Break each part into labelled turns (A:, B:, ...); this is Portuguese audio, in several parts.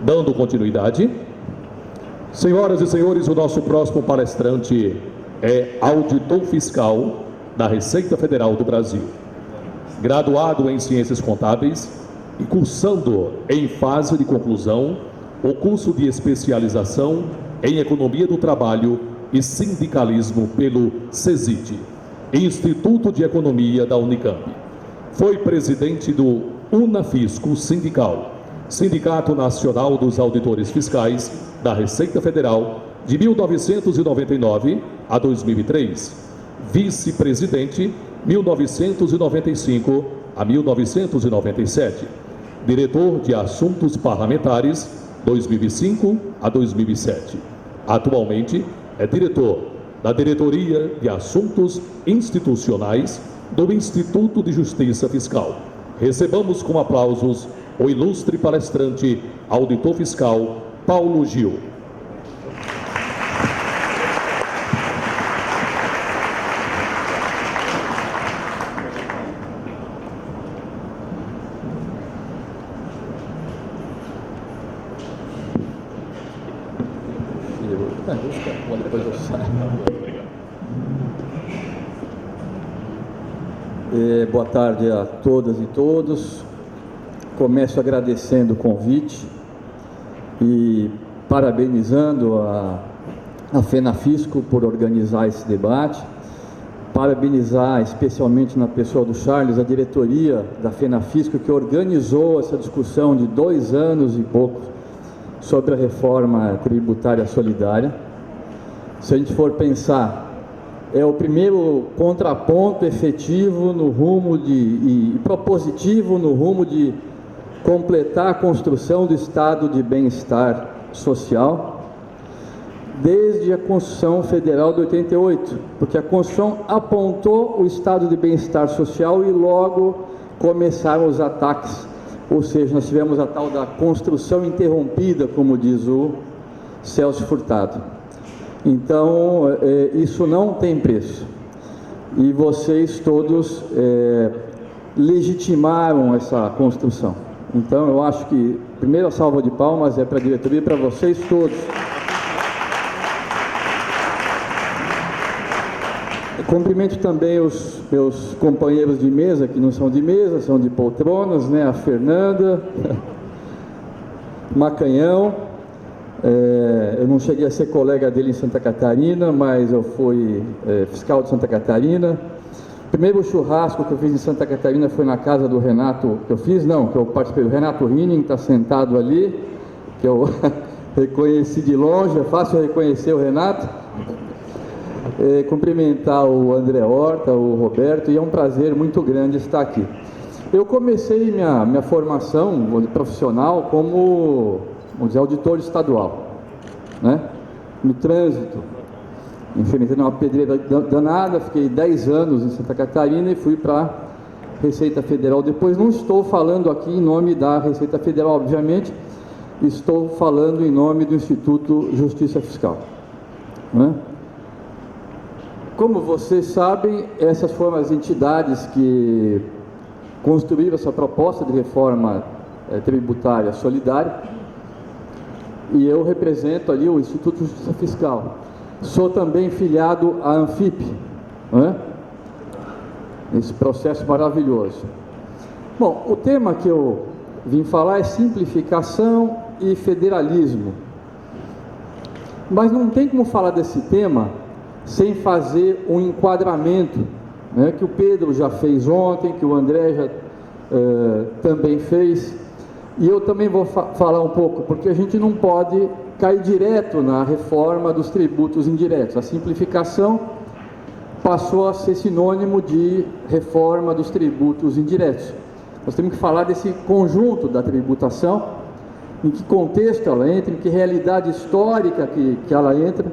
A: Dando continuidade, senhoras e senhores, o nosso próximo palestrante é auditor fiscal da Receita Federal do Brasil, graduado em Ciências Contábeis e cursando em fase de conclusão o curso de especialização em Economia do Trabalho e Sindicalismo pelo CESID, Instituto de Economia da Unicamp. Foi presidente do Unafisco Sindical, Sindicato Nacional dos Auditores Fiscais da Receita Federal, de 1999 a 2003, vice-presidente 1995 a 1997, diretor de Assuntos Parlamentares 2005 a 2007. Atualmente é diretor da Diretoria de Assuntos Institucionais do Instituto de Justiça Fiscal. Recebamos com aplausos o ilustre palestrante, auditor fiscal, Paulo Gil.
B: Boa tarde a todas e todos. Começo agradecendo o convite e parabenizando a FENAFISCO por organizar esse debate. Parabenizar especialmente na pessoa do Charles, a diretoria da FENAFISCO, que organizou essa discussão de 2 anos e pouco sobre a reforma tributária solidária. Se a gente for pensar, é o primeiro contraponto efetivo no rumo e propositivo no rumo de completar a construção do estado de bem-estar social desde a Constituição Federal de 88, porque a Constituição apontou o estado de bem-estar social e logo começaram os ataques, ou seja, nós tivemos a tal da construção interrompida, como diz o Celso Furtado. Então, isso não tem preço. E vocês todos legitimaram essa construção. Então, eu acho que a primeira salva de palmas é para a diretoria e para vocês todos. Cumprimento também os meus companheiros de mesa, que não são de mesa, são de poltronas, né? A Fernanda, Macanhão. Eu não cheguei a ser colega dele em Santa Catarina, mas eu fui fiscal de Santa Catarina. O primeiro churrasco que eu fiz em Santa Catarina foi na casa do Renato, que eu participei, o Renato Rinning, está sentado ali, que eu reconheci de longe, é fácil reconhecer o Renato. Cumprimentar o André Horta, o Roberto, e é um prazer muito grande estar aqui. Eu comecei minha formação profissional como, vamos dizer, auditor estadual, né? No trânsito, enfrentei uma pedreira danada, fiquei 10 anos em Santa Catarina e fui para a Receita Federal. Depois não estou falando aqui em nome da Receita Federal, obviamente, estou falando em nome do Instituto Justiça Fiscal, né? Como vocês sabem, essas foram as entidades que construíram essa proposta de reforma tributária solidária, e eu represento ali o Instituto de Justiça Fiscal. Sou também filiado à Anfip, né? Esse processo maravilhoso. Bom, o tema que eu vim falar é simplificação e federalismo. Mas não tem como falar desse tema sem fazer um enquadramento, né, que o Pedro já fez ontem, que o André já também fez, e eu também vou falar um pouco, porque a gente não pode cair direto na reforma dos tributos indiretos. A simplificação passou a ser sinônimo de reforma dos tributos indiretos. Nós temos que falar desse conjunto da tributação, em que contexto ela entra, em que realidade histórica que ela entra,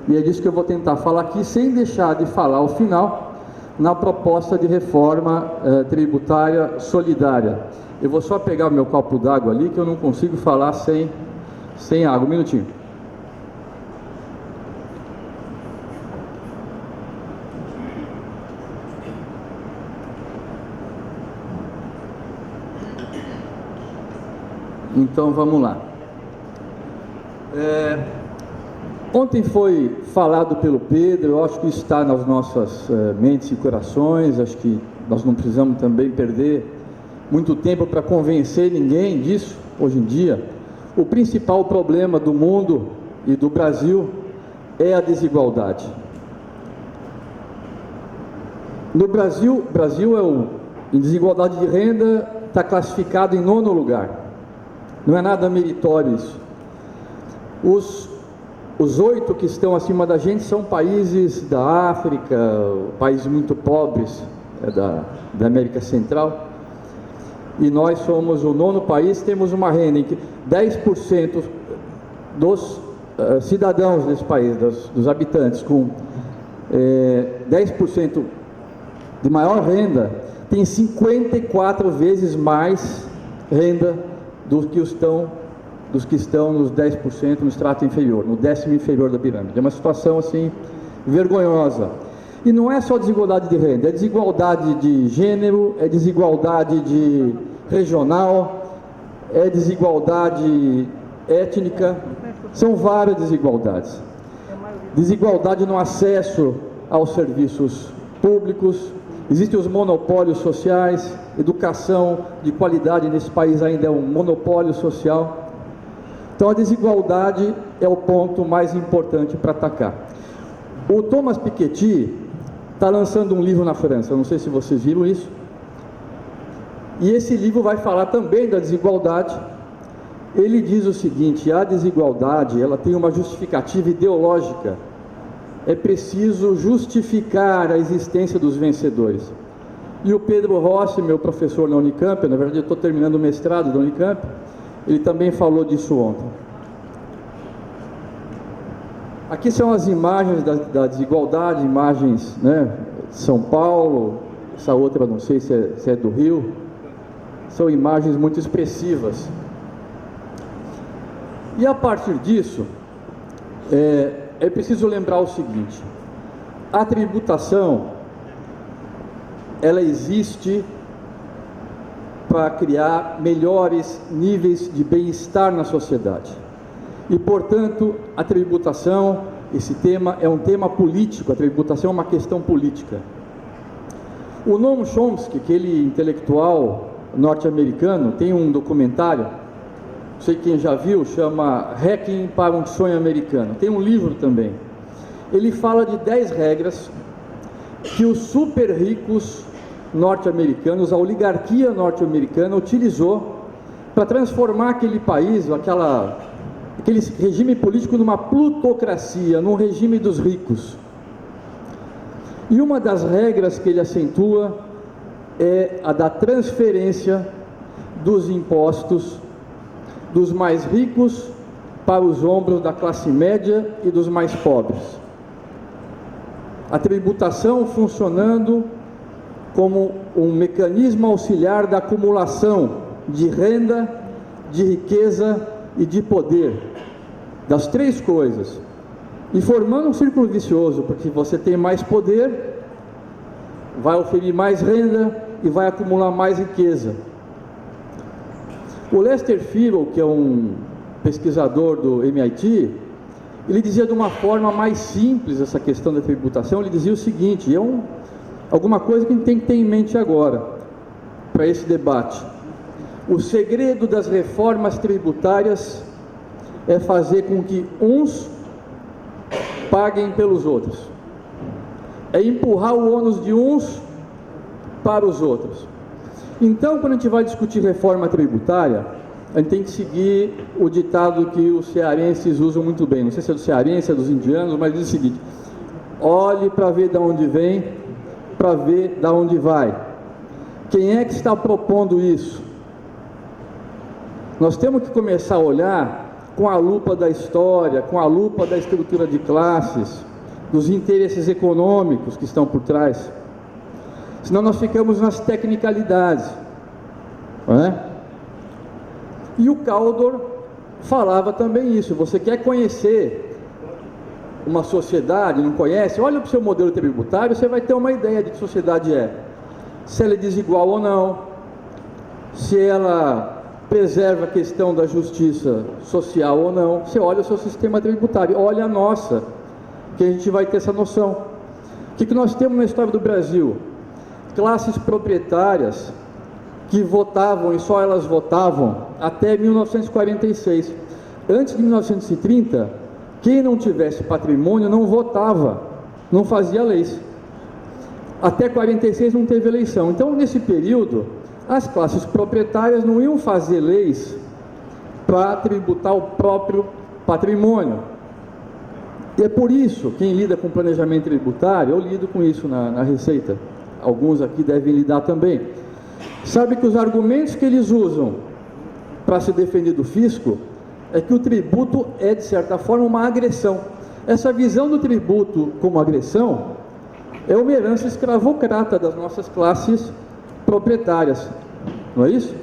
B: e é disso que eu vou tentar falar aqui, sem deixar de falar ao final na proposta de reforma tributária solidária. Eu vou só pegar o meu copo d'água ali, que eu não consigo falar sem água. Um minutinho. Então vamos lá. Ontem foi falado pelo Pedro, eu acho que está nas nossas mentes e corações, acho que nós não precisamos também perder muito tempo para convencer ninguém disso. Hoje em dia, o principal problema do mundo e do Brasil é a desigualdade. No Brasil em desigualdade de renda, está classificado em 9º lugar. Não é nada meritório isso. Os 8 que estão acima da gente são países da África, países muito pobres da América Central. E nós somos o 9º país, temos uma renda em que 10% dos cidadãos desse país, dos habitantes com 10% de maior renda, tem 54 vezes mais renda dos que estão nos 10% no extrato inferior, no 10º inferior da pirâmide. É uma situação assim vergonhosa. E não é só desigualdade de renda, é desigualdade de gênero, é desigualdade regional, é desigualdade étnica, são várias desigualdades. Desigualdade no acesso aos serviços públicos, existem os monopólios sociais, educação de qualidade nesse país ainda é um monopólio social. Então a desigualdade é o ponto mais importante para atacar. O Thomas Piketty está lançando um livro na França, não sei se vocês viram isso, e esse livro vai falar também da desigualdade. Ele diz o seguinte: a desigualdade, ela tem uma justificativa ideológica, é preciso justificar a existência dos vencedores. E o Pedro Rossi, meu professor na Unicamp, na verdade eu estou terminando o mestrado da Unicamp, ele também falou disso ontem. Aqui são as imagens da desigualdade, imagens, né, de São Paulo, essa outra não sei se é do Rio, são imagens muito expressivas. E a partir disso, é preciso lembrar o seguinte: a tributação, ela existe para criar melhores níveis de bem-estar na sociedade. E, portanto, a tributação, esse tema é um tema político, a tributação é uma questão política. O Noam Chomsky, aquele intelectual norte-americano, tem um documentário, não sei quem já viu, chama Hacking para um Sonho Americano. Tem um livro também. Ele fala de 10 regras que os super ricos norte-americanos, a oligarquia norte-americana utilizou para transformar aquele país, aquele regime político numa plutocracia, num regime dos ricos. E uma das regras que ele acentua é a da transferência dos impostos dos mais ricos para os ombros da classe média e dos mais pobres. A tributação funcionando como um mecanismo auxiliar da acumulação de renda, de riqueza e de poder, das 3 coisas, e formando um círculo vicioso, porque você tem mais poder, vai oferir mais renda e vai acumular mais riqueza. O Lester Feeble, que é um pesquisador do MIT, ele dizia de uma forma mais simples essa questão da tributação. Ele dizia o seguinte, alguma coisa que a gente tem que ter em mente agora, para esse debate: o segredo das reformas tributárias é fazer com que uns paguem pelos outros, é empurrar o ônus de uns para os outros. Então, quando a gente vai discutir reforma tributária, a gente tem que seguir o ditado que os cearenses usam muito bem, não sei se é do cearense, é dos indianos, mas diz o seguinte: olhe para ver de onde vem, para ver de onde vai. Quem é que está propondo isso? Nós temos que começar a olhar com a lupa da história, com a lupa da estrutura de classes, dos interesses econômicos que estão por trás. Senão nós ficamos nas tecnicalidades, não é? E o Kaldor falava também isso: você quer conhecer uma sociedade, não conhece? Olha para o seu modelo tributário, você vai ter uma ideia de que sociedade é. Se ela é desigual ou não, se ela preserva a questão da justiça social ou não. Você olha o seu sistema tributário, olha a nossa, que a gente vai ter essa noção. O que nós temos na história do Brasil? Classes proprietárias que votavam, e só elas votavam, até 1946. Antes de 1930, quem não tivesse patrimônio não votava, não fazia leis. Até 46 não teve eleição. Então, nesse período, as classes proprietárias não iam fazer leis para tributar o próprio patrimônio. E é por isso, quem lida com planejamento tributário, eu lido com isso na Receita, alguns aqui devem lidar também, sabe que os argumentos que eles usam para se defender do fisco é que o tributo é, de certa forma, uma agressão. Essa visão do tributo como agressão é uma herança escravocrata das nossas classes proprietárias, não é isso?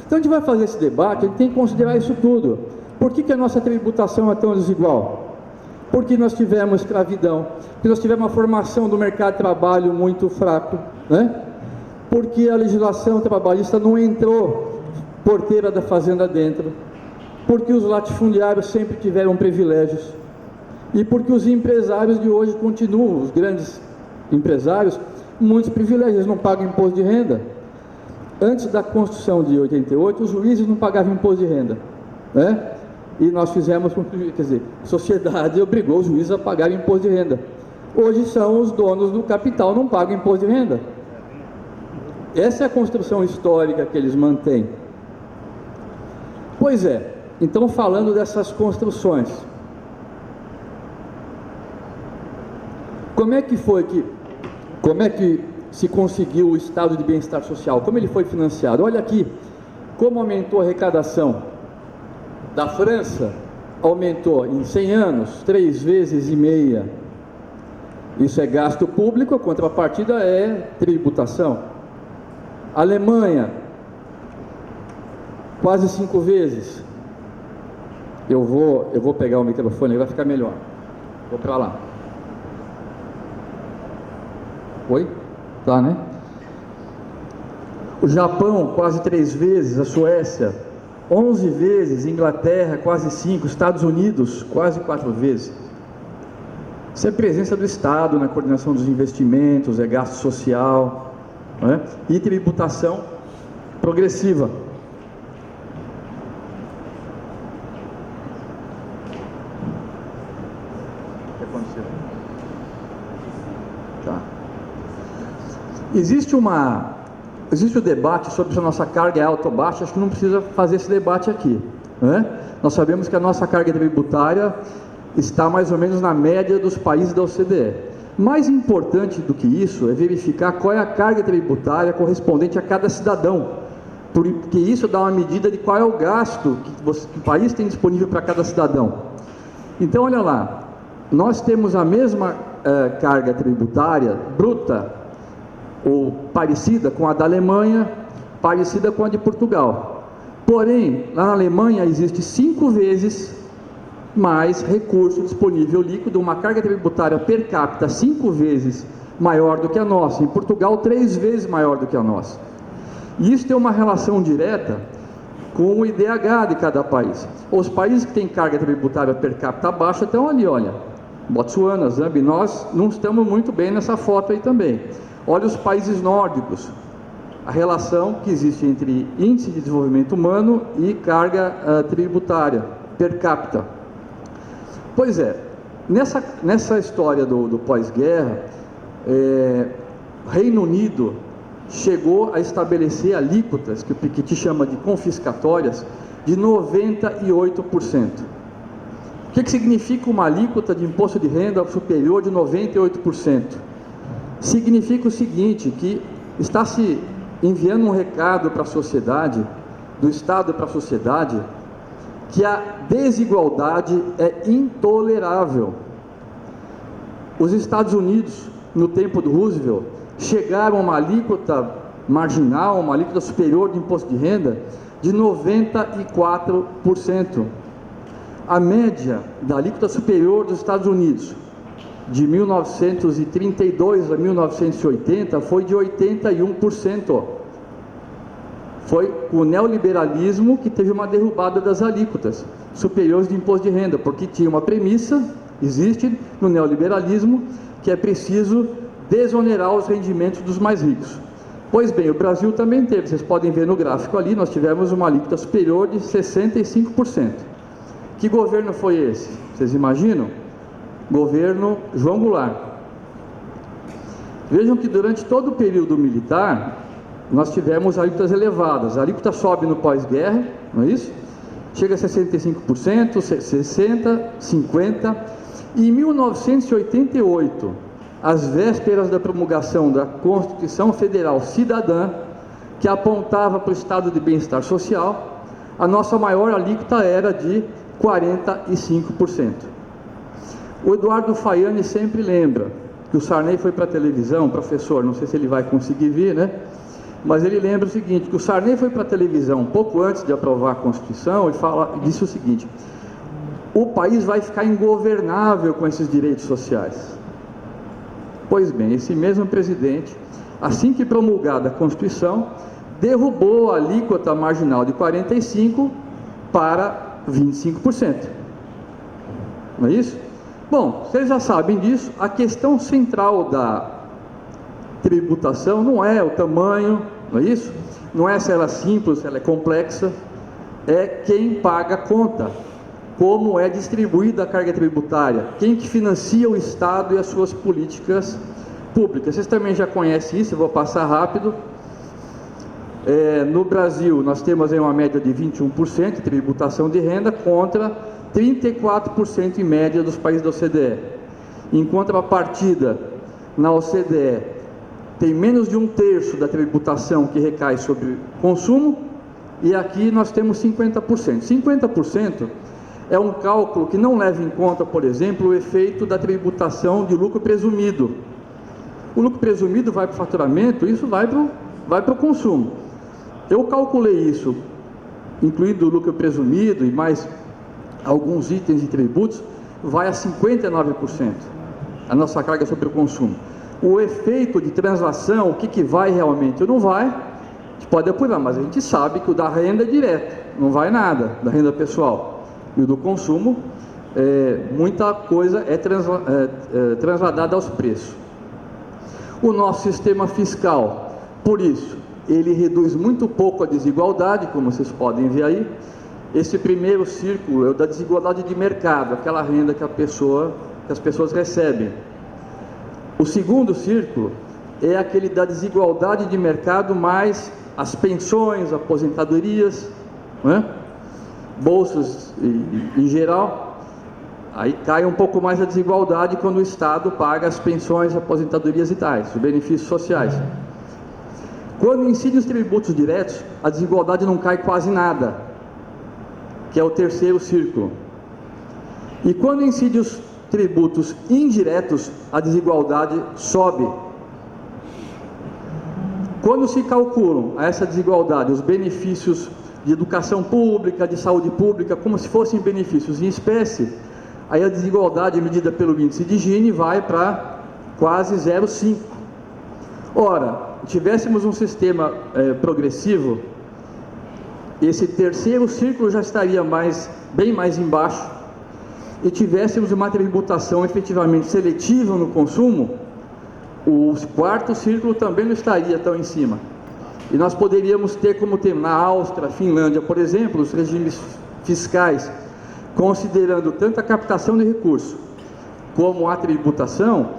B: Então a gente vai fazer esse debate, a gente tem que considerar isso tudo. Por que a nossa tributação é tão desigual? Porque nós tivemos escravidão, porque nós tivemos uma formação do mercado de trabalho muito fraco, né? Porque a legislação trabalhista não entrou porteira da fazenda dentro, porque os latifundiários sempre tiveram privilégios, e porque os empresários de hoje continuam, os grandes empresários, muitos privilégios, eles não pagam imposto de renda. Antes da Constituição de 88, os juízes não pagavam imposto de renda, né? E nós fizemos, quer dizer, a sociedade obrigou os juízes a pagar imposto de renda. Hoje são os donos do capital, não pagam imposto de renda. Essa é a construção histórica que eles mantêm. Pois é, então falando dessas construções, como é que se conseguiu o estado de bem-estar social? Como ele foi financiado? Olha aqui, como aumentou a arrecadação. Da França, aumentou em 100 anos, 3,5 vezes. Isso é gasto público, a contrapartida é tributação. Alemanha, quase 5 vezes. Eu vou pegar o microfone, vai ficar melhor. Vou para lá. Oi? Tá, né? O Japão, quase 3 vezes. A Suécia, 11 vezes. Inglaterra, quase 5. Estados Unidos, quase 4 vezes. Isso é presença do Estado na coordenação dos investimentos, é gasto social, né? E tributação progressiva. O que aconteceu? Tá. Existe o debate sobre se a nossa carga é alta ou baixa. Acho que não precisa fazer esse debate aqui, né? Nós sabemos que a nossa carga tributária está mais ou menos na média dos países da OCDE. Mais importante do que isso é verificar qual é a carga tributária correspondente a cada cidadão, porque isso dá uma medida de qual é o gasto que o país tem disponível para cada cidadão. Então, olha lá, nós temos a mesma carga tributária bruta, ou parecida com a da Alemanha, parecida com a de Portugal. Porém, lá na Alemanha existe 5 vezes mais recurso disponível líquido, uma carga tributária per capita 5 vezes maior do que a nossa. Em Portugal, 3 vezes maior do que a nossa. E isso tem uma relação direta com o IDH de cada país. Os países que têm carga tributária per capita baixa estão ali, olha, Botsuana, Zâmbia, nós não estamos muito bem nessa foto aí também. Olha os países nórdicos, a relação que existe entre índice de desenvolvimento humano e carga tributária per capita. Pois é, nessa história do pós-guerra, Reino Unido chegou a estabelecer alíquotas, que o Piketty chama de confiscatórias, de 98%. O que significa uma alíquota de imposto de renda superior de 98%? Significa o seguinte, que está se enviando um recado para a sociedade, do Estado para a sociedade, que a desigualdade é intolerável. Os Estados Unidos, no tempo do Roosevelt, chegaram a uma alíquota marginal, uma alíquota superior de imposto de renda, de 94%. A média da alíquota superior dos Estados Unidos, de 1932 a 1980, foi de 81%. Foi o neoliberalismo que teve uma derrubada das alíquotas superiores de imposto de renda, porque tinha uma premissa, existe no neoliberalismo, que é preciso desonerar os rendimentos dos mais ricos. Pois bem, o Brasil também teve, vocês podem ver no gráfico ali, nós tivemos uma alíquota superior de 65%. Que governo foi esse? Vocês imaginam? Governo João Goulart. Vejam que durante todo o período militar, nós tivemos alíquotas elevadas. A alíquota sobe no pós-guerra, não é isso? Chega a 65%, 60%, 50%. E em 1988, às vésperas da promulgação da Constituição Federal Cidadã, que apontava para o estado de bem-estar social, a nossa maior alíquota era de 45%. O Eduardo Faiani sempre lembra que o Sarney foi para a televisão, professor, não sei se ele vai conseguir vir, né? Mas ele lembra o seguinte, que o Sarney foi para a televisão um pouco antes de aprovar a Constituição e disse o seguinte: o país vai ficar ingovernável com esses direitos sociais. Pois bem, esse mesmo presidente, assim que promulgada a Constituição, derrubou a alíquota marginal de 45% para 25%. Não é isso? Bom, vocês já sabem disso, a questão central da tributação não é o tamanho, não é isso? Não é se ela é simples, se ela é complexa, é quem paga a conta, como é distribuída a carga tributária, quem que financia o Estado e as suas políticas públicas. Vocês também já conhecem isso, eu vou passar rápido. No Brasil, nós temos aí uma média de 21% de tributação de renda contra 34% em média dos países da OCDE. Em contrapartida, na OCDE, tem menos de 1/3 da tributação que recai sobre consumo, e aqui nós temos 50%. 50% é um cálculo que não leva em conta, por exemplo, o efeito da tributação de lucro presumido. O lucro presumido vai para o faturamento, isso vai para o consumo. Eu calculei isso, incluindo o lucro presumido e mais alguns itens de tributos, vai a 59%, a nossa carga sobre o consumo. O efeito de translação, o que vai realmente ou não vai, a gente pode apurar, mas a gente sabe que o da renda é direto, não vai nada, da renda pessoal. E o do consumo, muita coisa é transladada aos preços. O nosso sistema fiscal, por isso, ele reduz muito pouco a desigualdade, como vocês podem ver aí. Esse primeiro círculo é o da desigualdade de mercado, aquela renda que as pessoas recebem. O segundo círculo é aquele da desigualdade de mercado mais as pensões, aposentadorias, né? Bolsas em geral. Aí cai um pouco mais a desigualdade quando o Estado paga as pensões, aposentadorias e tais, os benefícios sociais. Quando incidem os tributos diretos, a desigualdade não cai quase nada, que é o terceiro círculo. E quando incidem os tributos indiretos, a desigualdade sobe. Quando se calculam a essa desigualdade os benefícios de educação pública, de saúde pública, como se fossem benefícios em espécie, aí a desigualdade medida pelo índice de Gini vai para quase 0,5. Ora, tivéssemos um sistema progressivo, esse terceiro círculo já estaria bem mais embaixo, e tivéssemos uma tributação efetivamente seletiva no consumo, o quarto círculo também não estaria tão em cima. E nós poderíamos ter, como tem na Áustria, Finlândia, por exemplo, os regimes fiscais, considerando tanto a captação de recursos como a tributação,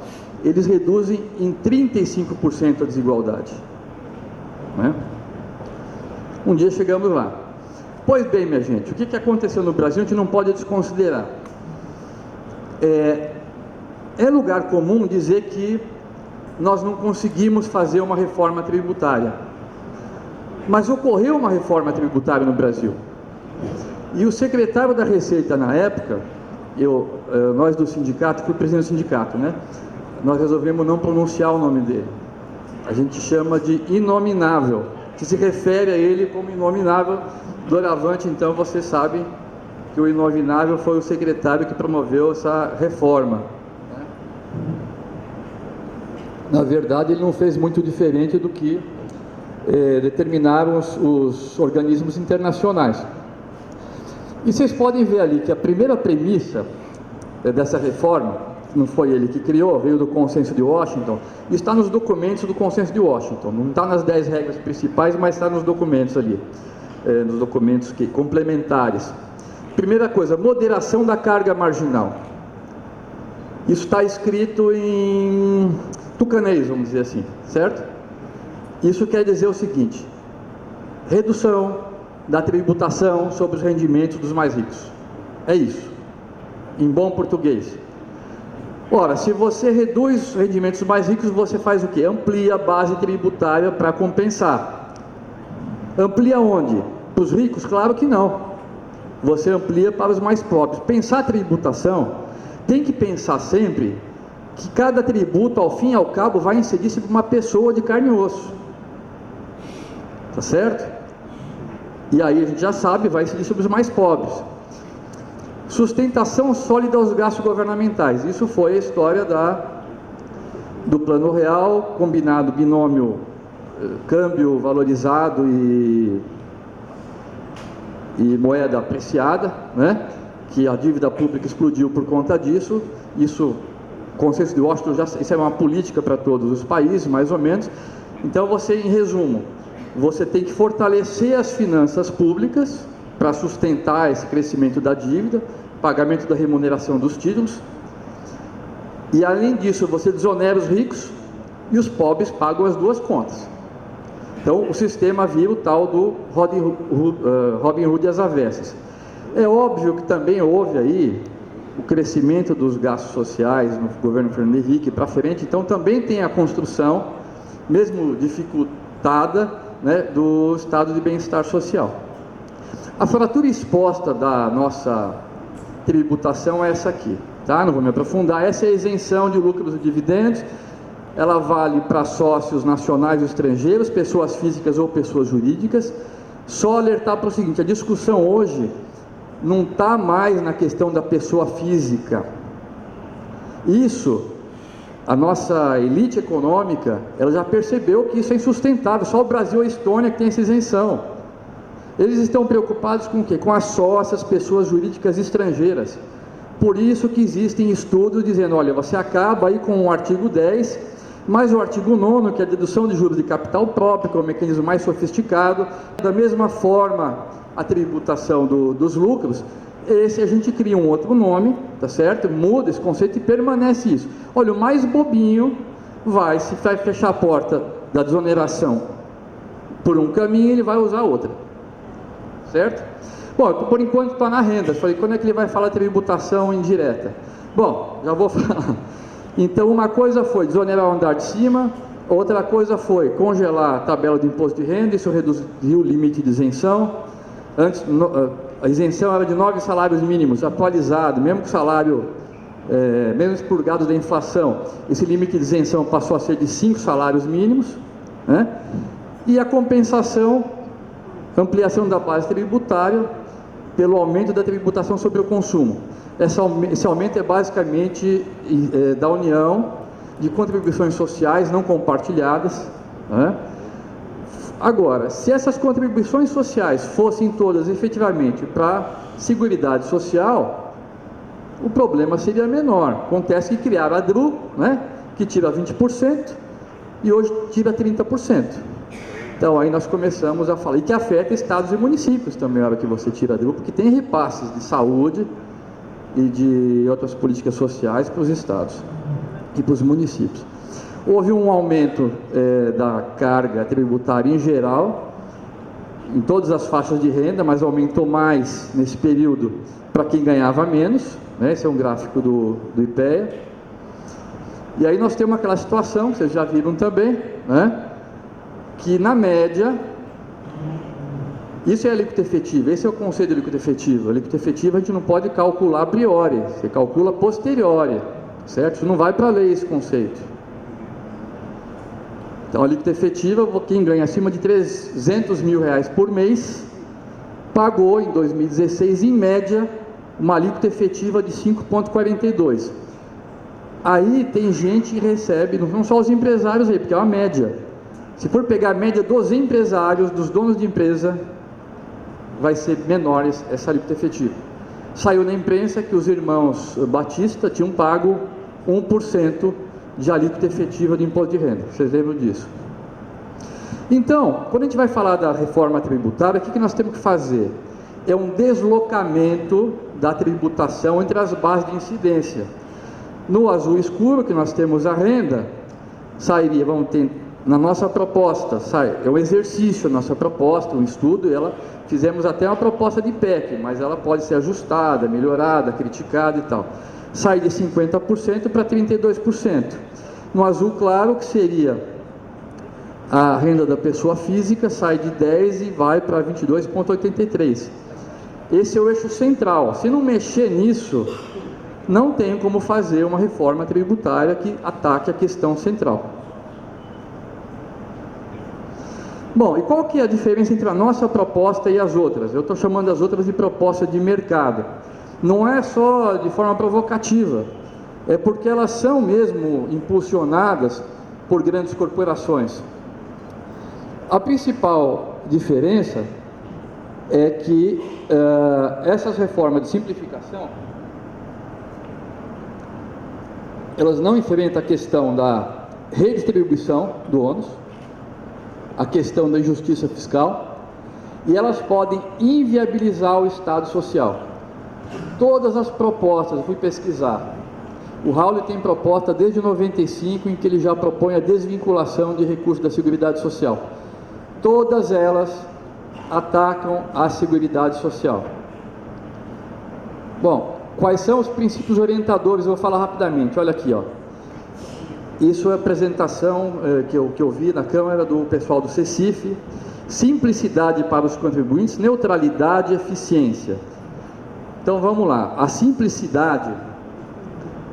B: eles reduzem em 35% a desigualdade, né? Um dia chegamos lá. Pois bem, minha gente, o que aconteceu no Brasil a gente não pode desconsiderar. É lugar comum dizer que nós não conseguimos fazer uma reforma tributária, mas ocorreu uma reforma tributária no Brasil, e o secretário da Receita na época, nós do sindicato, fui presidente do sindicato, né? Nós resolvemos não pronunciar o nome dele, a gente chama de inominável, que se refere a ele como inominável. Doravante, então, vocês sabem que o inominável foi o secretário que promoveu essa reforma. Na verdade, ele não fez muito diferente do que determinaram os organismos internacionais. E vocês podem ver ali que a primeira premissa dessa reforma, não foi ele que criou, veio do Consenso de Washington, está nos documentos do Consenso de Washington, não está nas 10 regras principais, mas está nos documentos ali, nos documentos complementares. Primeira coisa, moderação da carga marginal. Isso está escrito em tucanês, vamos dizer assim, certo? Isso quer dizer o seguinte: redução da tributação sobre os rendimentos dos mais ricos. É isso, em bom português. Ora, se você reduz os rendimentos mais ricos, você faz o quê? Amplia a base tributária para compensar. Amplia onde? Para os ricos? Claro que não. Você amplia para os mais pobres. Pensar tributação, tem que pensar sempre que cada tributo, ao fim e ao cabo, vai incidir sobre uma pessoa de carne e osso. Tá certo? E aí a gente já sabe, vai incidir sobre os mais pobres. Sustentação sólida aos gastos governamentais. Isso foi a história do Plano Real, combinado binômio câmbio valorizado e moeda apreciada, né? Que a dívida pública explodiu por conta disso. Isso, Consenso de Washington, isso é uma política para todos os países, mais ou menos. Então você, em resumo, você tem que fortalecer as finanças públicas para sustentar esse crescimento da dívida, pagamento da remuneração dos títulos, e além disso você desonera os ricos e os pobres pagam as duas contas. Então o sistema vira o tal do Robin Hood às avessas. É óbvio que também houve aí o crescimento dos gastos sociais no governo Fernando Henrique para frente, então também tem a construção, mesmo dificultada, né, do estado de bem-estar social. A fratura exposta da nossa tributação é essa aqui, tá? Não vou me aprofundar. Essa é a isenção de lucros e dividendos. Ela vale para sócios nacionais e estrangeiros, pessoas físicas ou pessoas jurídicas. Só alertar para o seguinte: a discussão hoje não está mais na questão da pessoa física. Isso, a nossa elite econômica, ela já percebeu que isso é insustentável. Só o Brasil e a Estônia que tem essa isenção. Eles estão preocupados com o quê? Com as sócias, pessoas jurídicas estrangeiras. Por isso que existem estudos dizendo, olha, você acaba aí com o artigo 10, mas o artigo 9, que é a dedução de juros de capital próprio, que é o mecanismo mais sofisticado. Da mesma forma, a tributação dos lucros, esse a gente cria um outro nome, tá certo? Muda esse conceito e permanece isso. Olha, o mais bobinho vai fechar a porta da desoneração por um caminho, ele vai usar outra. Certo? Bom, por enquanto está na renda. Falei, quando é que ele vai falar tributação indireta? Bom, já vou falar. Então, uma coisa foi desonerar o andar de cima, outra coisa foi congelar a tabela de imposto de renda, isso reduziu o limite de isenção. Antes, a isenção era de 9 salários mínimos, atualizado, mesmo que o salário, mesmo expurgado da inflação, esse limite de isenção passou a ser de 5 salários mínimos, né? E a compensação, ampliação da base tributária pelo aumento da tributação sobre o consumo. Esse aumento é basicamente da União de contribuições sociais não compartilhadas, né? Agora, se essas contribuições sociais fossem todas efetivamente para Seguridade Social, o problema seria menor. Acontece que criaram a DRU, né, que tira 20% e hoje tira 30%. Então aí nós começamos a falar, e que afeta estados e municípios também, a hora que você tira a DRU, porque tem repasses de saúde e de outras políticas sociais para os estados e para os municípios. Houve um aumento da carga tributária em geral, em todas as faixas de renda, mas aumentou mais nesse período para quem ganhava menos, né? Esse é um gráfico do IPEA. E aí nós temos aquela situação, que vocês já viram também, né? Que na média, isso é a alíquota efetiva, esse é o conceito de alíquota efetiva. A alíquota efetiva a gente não pode calcular a priori, você calcula a posteriori, certo? Isso não vai para a lei, esse conceito. Então a alíquota efetiva, quem ganha acima de R$300 mil por mês, pagou em 2016, em média, uma alíquota efetiva de 5,42. Aí tem gente que recebe, não são só os empresários aí, porque é uma média, Se for pegar a média dos empresários, dos donos de empresa, vai ser menores essa alíquota efetiva. Saiu na imprensa que os irmãos Batista tinham pago 1% de alíquota efetiva de imposto de renda. Vocês lembram disso? Então, quando a gente vai falar da reforma tributária, o que nós temos que fazer? É um deslocamento da tributação entre as bases de incidência. No azul escuro, que nós temos a renda, sairia, vamos ter, na nossa proposta, é um exercício, a nossa proposta, um estudo, fizemos até uma proposta de PEC, mas ela pode ser ajustada, melhorada, criticada e tal. Sai de 50% para 32%. No azul claro, que seria a renda da pessoa física, sai de 10% e vai para 22,83%. Esse é o eixo central. Se não mexer nisso, não tem como fazer uma reforma tributária que ataque a questão central. Bom, e qual que é a diferença entre a nossa proposta e as outras? Eu estou chamando as outras de proposta de mercado. Não é só de forma provocativa, é porque elas são mesmo impulsionadas por grandes corporações. A principal diferença é que essas reformas de simplificação, elas não enfrentam a questão da redistribuição do ônus, a questão da injustiça fiscal, e elas podem inviabilizar o Estado social. Todas as propostas, eu fui pesquisar, o Raul tem proposta desde 95 em que ele já propõe a desvinculação de recursos da Seguridade Social. Todas elas atacam a Seguridade Social. Bom, quais são os princípios orientadores? Eu vou falar rapidamente, olha aqui, ó. Isso é a apresentação que eu vi na Câmara do pessoal do CECIF. Simplicidade para os contribuintes, neutralidade e eficiência. Então vamos lá, a simplicidade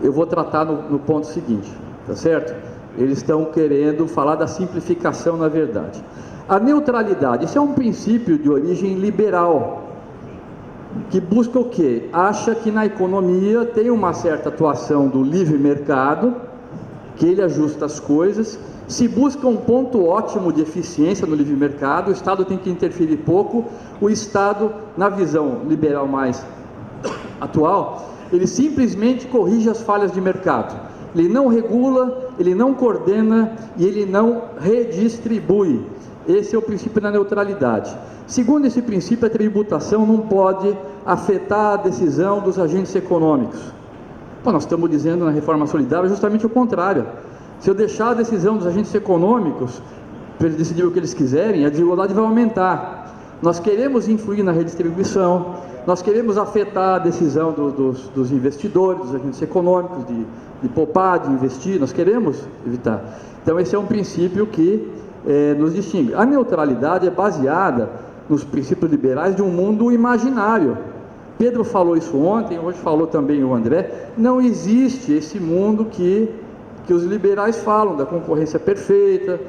B: eu vou tratar no ponto seguinte, tá certo? Eles estão querendo falar da simplificação na verdade. A neutralidade, isso é um princípio de origem liberal, que busca o quê? Acha que na economia tem uma certa atuação do livre mercado, que ele ajusta as coisas, se busca um ponto ótimo de eficiência no livre mercado, o Estado tem que interferir pouco, o Estado, na visão liberal mais atual, ele simplesmente corrige as falhas de mercado, ele não regula, ele não coordena e ele não redistribui. Esse é o princípio da neutralidade. Segundo esse princípio, a tributação não pode afetar a decisão dos agentes econômicos. Bom, nós estamos dizendo na reforma solidária justamente o contrário. Se eu deixar a decisão dos agentes econômicos para eles decidirem o que eles quiserem, a desigualdade vai aumentar. Nós queremos influir na redistribuição, nós queremos afetar a decisão dos investidores, dos agentes econômicos, de poupar, de investir, nós queremos evitar. Então esse é um princípio que nos distingue. A neutralidade é baseada nos princípios liberais de um mundo imaginário. Pedro falou isso ontem, hoje falou também o André. Não existe esse mundo que os liberais falam, da concorrência perfeita,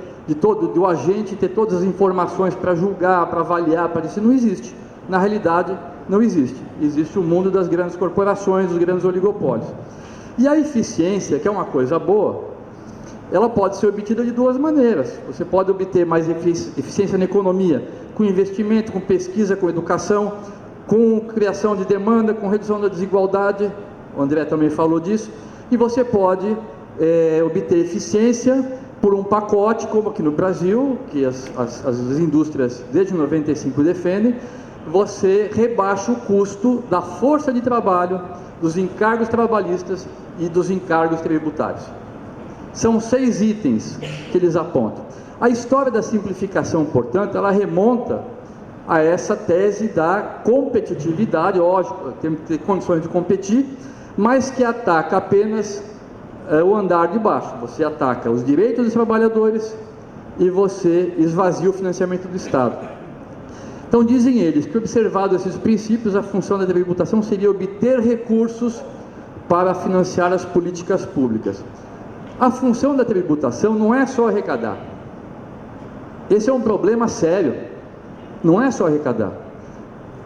B: do agente ter todas as informações para julgar, para avaliar, para decidir. Não existe. Na realidade, não existe. Existe o mundo das grandes corporações, dos grandes oligopólios. E a eficiência, que é uma coisa boa, ela pode ser obtida de duas maneiras. Você pode obter mais eficiência na economia, com investimento, com pesquisa, com educação, com criação de demanda, com redução da desigualdade, o André também falou disso, e você pode obter eficiência por um pacote, como aqui no Brasil, que as indústrias desde 95 defendem, você rebaixa o custo da força de trabalho, dos encargos trabalhistas e dos encargos tributários. São 6 itens que eles apontam. A história da simplificação, portanto, ela remonta a essa tese da competitividade, lógico, temos que ter condições de competir, mas que ataca apenas o andar de baixo. Você ataca os direitos dos trabalhadores e você esvazia o financiamento do Estado. Então dizem eles que, observados esses princípios, a função da tributação seria obter recursos para financiar as políticas públicas. A função da tributação não é só arrecadar. Esse é um problema sério. Não é só arrecadar.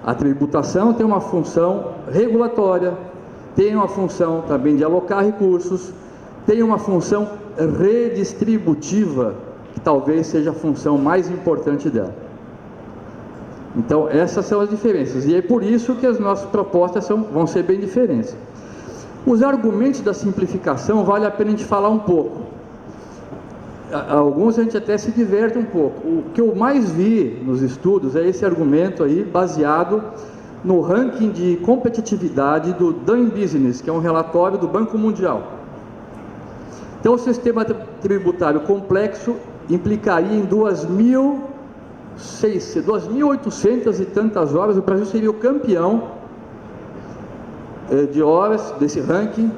B: A tributação tem uma função regulatória, tem uma função também de alocar recursos, tem uma função redistributiva, que talvez seja a função mais importante dela. Então, essas são as diferenças, e é por isso que as nossas propostas vão ser bem diferentes. Os argumentos da simplificação, vale a pena a gente falar um pouco. Alguns a gente até se diverte um pouco. O que eu mais vi nos estudos é esse argumento aí, baseado no ranking de competitividade do Doing Business, que é um relatório do Banco Mundial. Então, o sistema tributário complexo implicaria em 2.800 e tantas horas. O Brasil seria o campeão de horas desse ranking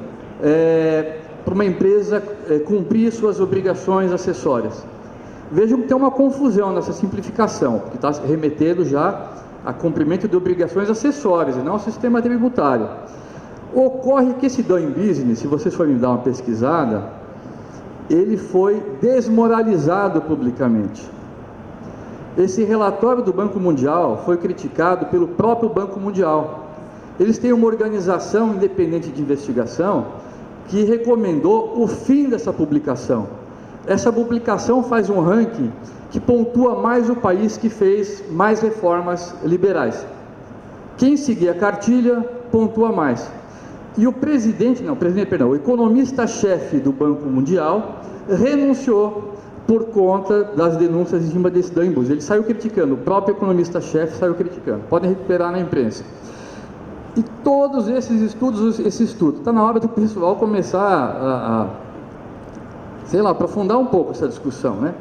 B: para uma empresa cumprir suas obrigações acessórias. Vejam que tem uma confusão nessa simplificação, que está remetendo já a cumprimento de obrigações acessórias e não ao sistema tributário. Ocorre que esse Doing Business, se vocês forem dar uma pesquisada, ele foi desmoralizado publicamente. Esse relatório do Banco Mundial foi criticado pelo próprio Banco Mundial. Eles têm uma organização independente de investigação que recomendou o fim dessa publicação. Essa publicação faz um ranking que pontua mais o país que fez mais reformas liberais. Quem seguir a cartilha pontua mais. E o o economista-chefe do Banco Mundial renunciou por conta das denúncias em cima desse Doing Business. Ele saiu criticando, o próprio economista-chefe saiu criticando. Podem recuperar na imprensa. E todos esses estudos, está na hora do pessoal começar aprofundar um pouco essa discussão, né?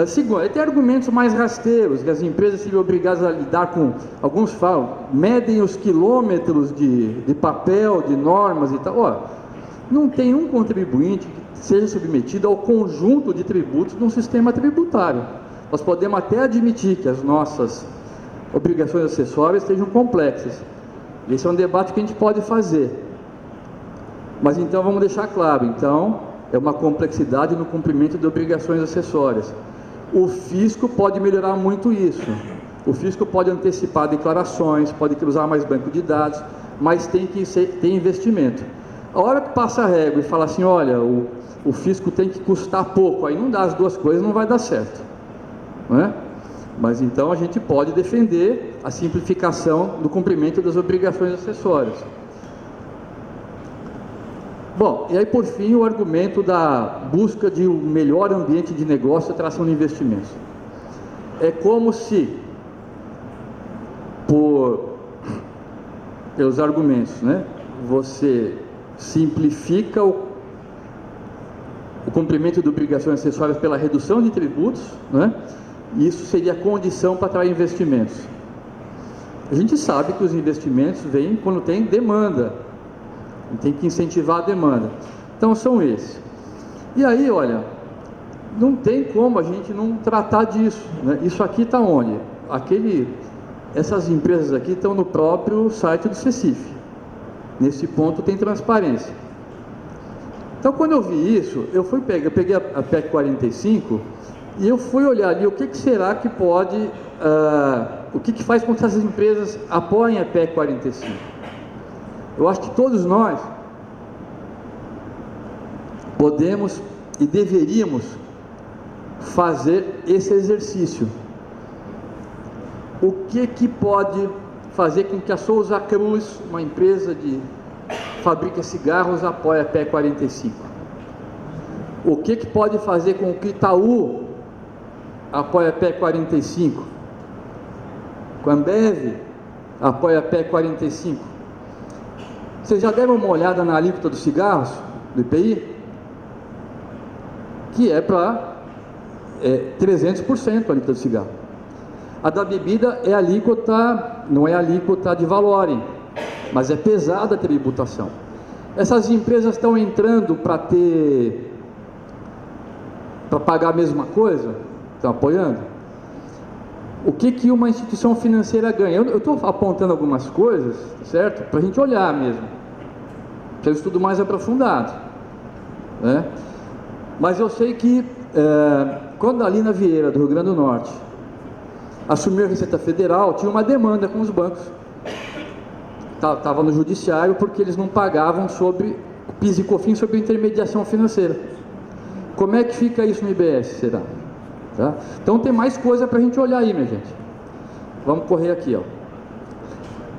B: Segundo, tem argumentos mais rasteiros, que as empresas seriam obrigadas a lidar com, alguns falam, medem os quilômetros de papel, de normas e tal. Não tem um contribuinte que seja submetido ao conjunto de tributos de um sistema tributário. Nós podemos até admitir que as nossas obrigações acessórias sejam complexas. Esse é um debate que a gente pode fazer. Mas então vamos deixar claro, então, é uma complexidade no cumprimento de obrigações acessórias. O fisco pode melhorar muito isso. O fisco pode antecipar declarações, pode usar mais banco de dados, mas tem que ter investimento. A hora que passa a régua e fala assim, olha, o fisco tem que custar pouco, aí não dá as duas coisas, não vai dar certo, não é? Mas então a gente pode defender a simplificação do cumprimento das obrigações acessórias. Bom, e aí por fim o argumento da busca de um melhor ambiente de negócio e atração de investimentos. É como se, pelos argumentos, né, você simplifica o cumprimento de obrigações acessórias pela redução de tributos, né, e isso seria condição para atrair investimentos. A gente sabe que os investimentos vêm quando tem demanda. Tem que incentivar a demanda. Então são esses. E aí, olha, não tem como a gente não tratar disso, né? Isso aqui está onde? Essas empresas aqui estão no próprio site do CECIF. Nesse ponto tem transparência. Então quando eu vi isso, eu peguei a PEC 45 e eu fui olhar ali o que será que pode, o que faz com que essas empresas apoiem a PEC 45. Eu acho que todos nós podemos e deveríamos fazer esse exercício. O que pode fazer com que a Souza Cruz, uma empresa que fabrica cigarros, apoie a PEC 45? O que pode fazer com que Itaú apoie a PEC 45? Com a Ambev apoie a PEC 45? Vocês já deram uma olhada na alíquota dos cigarros, do IPI? Que é para 300% a alíquota do cigarro. A da bebida é alíquota, não é alíquota de valorem, mas é pesada a tributação. Essas empresas estão entrando para pagar a mesma coisa? Estão apoiando? O que uma instituição financeira ganha? Eu estou apontando algumas coisas, certo? Para a gente olhar mesmo. Para um estudo mais aprofundado, né? Mas eu sei que quando a Alina Vieira, do Rio Grande do Norte, assumiu a Receita Federal, tinha uma demanda com os bancos. Estava no judiciário porque eles não pagavam sobre PIS e COFINS sobre intermediação financeira. Como é que fica isso no IBS, será? Tá? Então tem mais coisa para a gente olhar aí, minha gente. Vamos correr aqui, ó.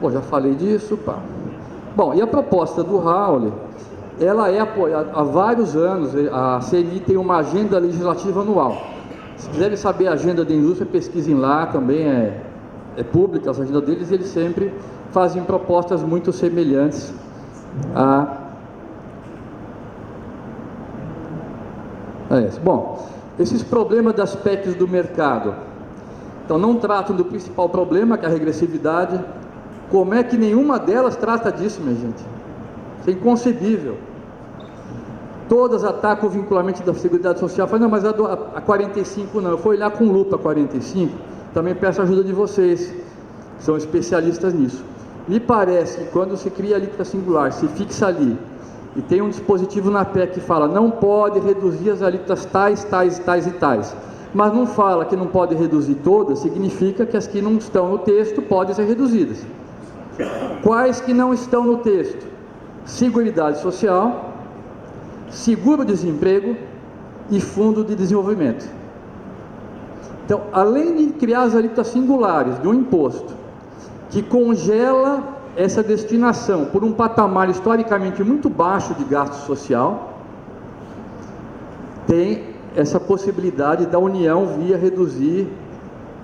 B: Bom, já falei disso, pá. Bom, e a proposta do Raul, ela é apoiada há vários anos. A CNI tem uma agenda legislativa anual. Se quiserem saber a agenda da indústria, pesquisem lá, também é pública a agenda deles, e eles sempre fazem propostas muito semelhantes a essa. Bom, esses problemas das PECs do mercado, então não tratam do principal problema, que é a regressividade. Como é que nenhuma delas trata disso, minha gente? Isso é inconcebível. Todas atacam o vinculamento da Seguridade Social. Fala, não, mas a 45 não. Eu fui olhar com lupa a 45. Também peço a ajuda de vocês, que são especialistas nisso. Me parece que quando se cria a alíquota singular, se fixa ali, e tem um dispositivo na PEC que fala, não pode reduzir as alíquotas tais, tais, tais e tais, mas não fala que não pode reduzir todas, significa que as que não estão no texto podem ser reduzidas. Quais que não estão no texto? Seguridade Social, Seguro-Desemprego e Fundo de Desenvolvimento. Então, além de criar as alíquotas singulares de um imposto que congela essa destinação por um patamar historicamente muito baixo de gasto social, tem essa possibilidade da União via reduzir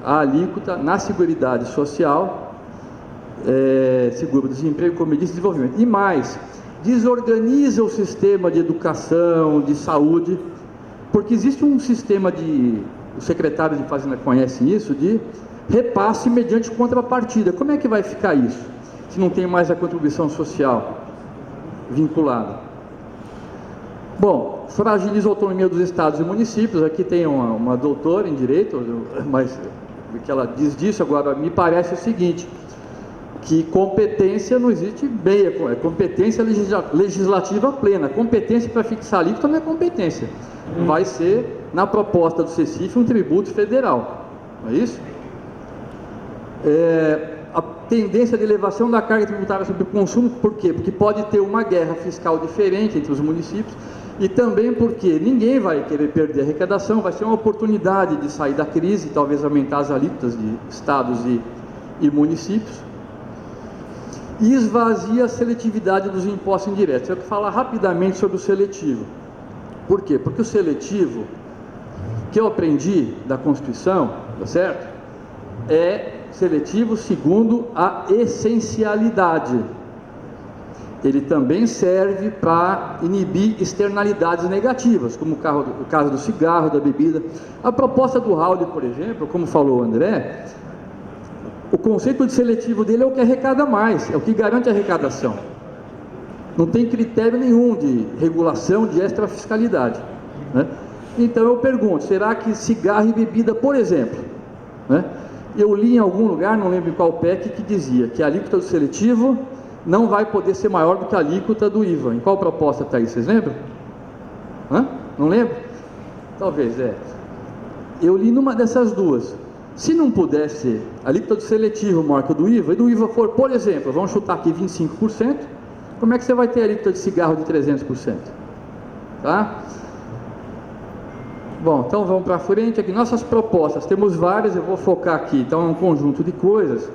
B: a alíquota na Seguridade Social, Seguro-Desemprego, como eu disse, desenvolvimento. E mais, desorganiza o sistema de educação, de saúde, porque existe um sistema os secretários de Fazenda conhecem isso, de repasse mediante contrapartida. Como é que vai ficar isso, se não tem mais a contribuição social vinculada? Bom, fragiliza a autonomia dos estados e municípios. Aqui tem uma doutora em Direito, mas o que ela diz disso agora, me parece o seguinte, que competência não existe meia, é competência legislativa plena. Competência para fixar alíquota não é competência. Vai ser, na proposta do CECIF, um tributo federal. Não é isso? A tendência de elevação da carga tributária sobre o consumo, por quê? Porque pode ter uma guerra fiscal diferente entre os municípios, e também porque ninguém vai querer perder a arrecadação, vai ser uma oportunidade de sair da crise, talvez aumentar as alíquotas de estados e municípios. E esvazia a seletividade dos impostos indiretos. Eu quero falar rapidamente sobre o seletivo. Por quê? Porque o seletivo, que eu aprendi da Constituição, tá certo? É seletivo segundo a essencialidade. Ele também serve para inibir externalidades negativas, como o caso do cigarro, da bebida. A proposta do Raul, por exemplo, como falou o André, o conceito de seletivo dele é o que arrecada mais, é o que garante a arrecadação. Não tem critério nenhum de regulação de extrafiscalidade, né? Então eu pergunto, será que cigarro e bebida, por exemplo, né? Eu li em algum lugar, não lembro em qual PEC, que dizia que a alíquota do seletivo não vai poder ser maior do que a alíquota do IVA. Em qual proposta está aí, vocês lembram? Não lembro? Talvez, Eu li numa dessas duas. Se não puder ser a alíquota do seletivo maior que a do IVA, e do IVA for, por exemplo, vamos chutar aqui 25%, como é que você vai ter a alíquota de cigarro de 300%? Tá? Bom, então vamos para frente aqui. Nossas propostas, temos várias, eu vou focar aqui, então é um conjunto de coisas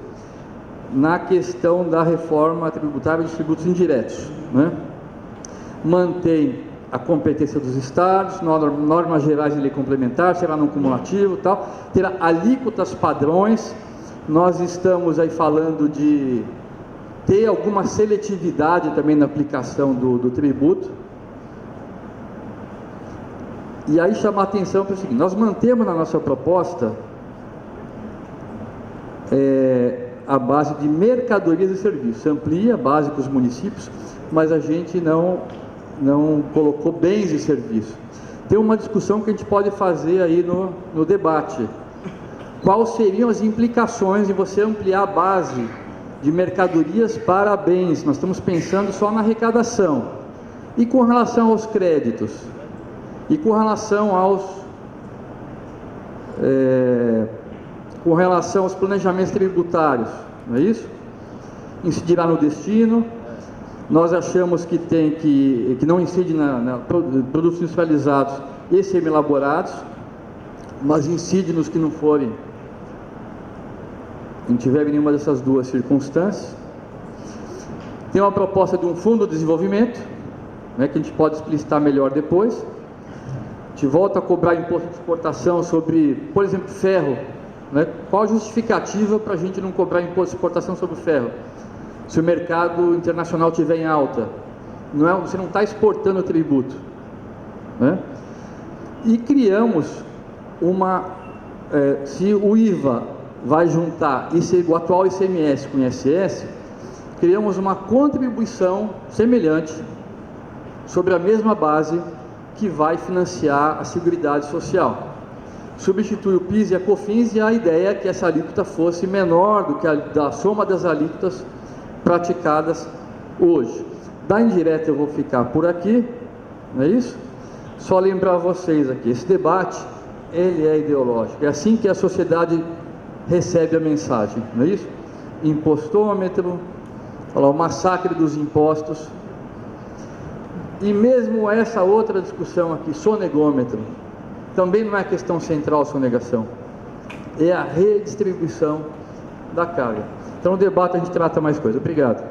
B: na questão da reforma tributária dos tributos indiretos, né? Mantém a competência dos estados, normas gerais de lei complementar, será no cumulativo e tal, terá alíquotas padrões. Nós estamos aí falando de ter alguma seletividade também na aplicação do tributo. E aí chamar a atenção para o seguinte, nós mantemos na nossa proposta a base de mercadorias e serviços, amplia a base com os municípios, mas a gente não colocou bens e serviços. Tem uma discussão que a gente pode fazer aí no debate. Quais seriam as implicações de você ampliar a base de mercadorias para bens? Nós estamos pensando só na arrecadação. E com relação aos créditos? E com relação aos planejamentos tributários? Não é isso? Incidirá no destino. Nós achamos que não incide produtos industrializados, e semi-elaborados, mas incide nos que não forem, não tiverem nenhuma dessas duas circunstâncias. Tem uma proposta de um fundo de desenvolvimento, né, que a gente pode explicitar melhor depois. A gente volta a cobrar imposto de exportação sobre, por exemplo, ferro, né? Qual a justificativa para a gente não cobrar imposto de exportação sobre ferro? Se o mercado internacional estiver em alta, você não está exportando tributo, né? E criamos se o IVA vai juntar o atual ICMS com o ISS, criamos uma contribuição semelhante sobre a mesma base que vai financiar a Seguridade Social. Substitui o PIS e a COFINS, e a ideia é que essa alíquota fosse menor do que da soma das alíquotas praticadas hoje. Da indireta eu vou ficar por aqui, não é isso? Só lembrar vocês aqui, esse debate, ele é ideológico, é assim que a sociedade recebe a mensagem, não é isso? Impostômetro, o massacre dos impostos, e mesmo essa outra discussão aqui, sonegômetro, também não é questão central a sonegação, é a redistribuição da carga. Então, no debate a gente trata mais coisa. Obrigado.